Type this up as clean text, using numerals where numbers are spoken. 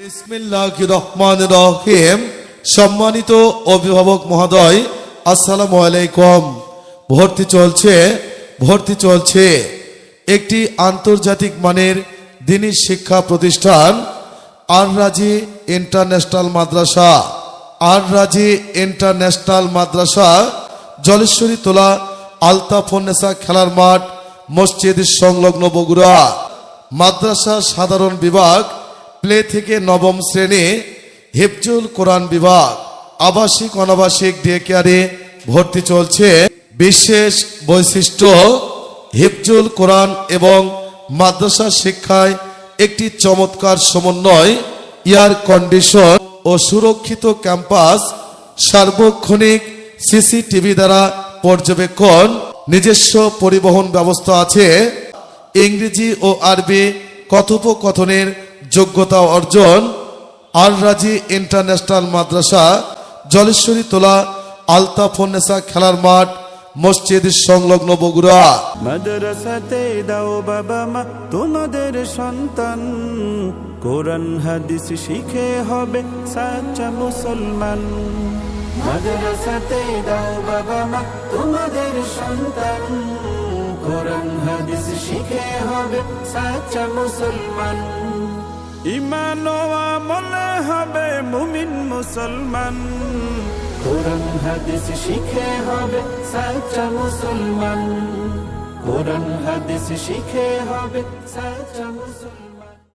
বিসমিল্লাহির রহমানির রহিম। সম্মানিত অভিভাবক মহোদয়, আসসালামু আলাইকুম। ভর্তি চলছে একটি আন্তর্জাতিক মানের দ্বীনি শিক্ষা প্রতিষ্ঠান আর রাজি ইন্টারন্যাশনাল মাদ্রাসা, জলেশ্বরী তোলা আলতাফুন্নেসা খেলার মাঠ, মসজিদ সংলগ্ন, বগুড়া। মাদ্রাসা সাধারণ বিভাগ, প্লে থেকে নবম শ্রেণী, হিফজুল কোরআন বিভাগ, আবাসিক অনাবাসিক ডে কেয়ারে ভর্তি চলছে। বিশেষ বৈশিষ্ট্য, হিফজুল কোরআন এবং মাদ্রাসা শিক্ষায় একটি চমৎকার সমন্বয়, এয়ার কন্ডিশন ও সুরক্ষিত ক্যাম্পাস, সার্বক্ষণিক সিসিটিভি দ্বারা পর্যবেক্ষণ, নিজস্ব পরিবহন ব্যবস্থা আছে, ইংরেজি ও আরবি কথোপকথনের যোগ্যতা অর্জন। আর রাজি ইন্টারন্যাশনাল মাদ্রাসা, জলেশ্বরী তোলা আলতাফুন্নেসা খেলার মাঠ, মসজিদ সংলগ্ন, বগুড়া। মাদ্রাসাতে দাও বাবা মা তোমাদের সন্তান, কোরআন হাদিস শিখে হবে সাচ্চা মুসলমান। মাদ্রাসাতে দাও বাবা মা তোমাদের সন্তান, কোরআন হাদিস শিখে হবে সাচ্চা মুসলমান। ঈমান ও আমলে হবে মুমিন মুসলমান, কোরআন হাদিস শিখে হবে সাচ্চা মুসলমান। কোরআন হাদিস শিখে হবে সাচ্চা মুসলমান।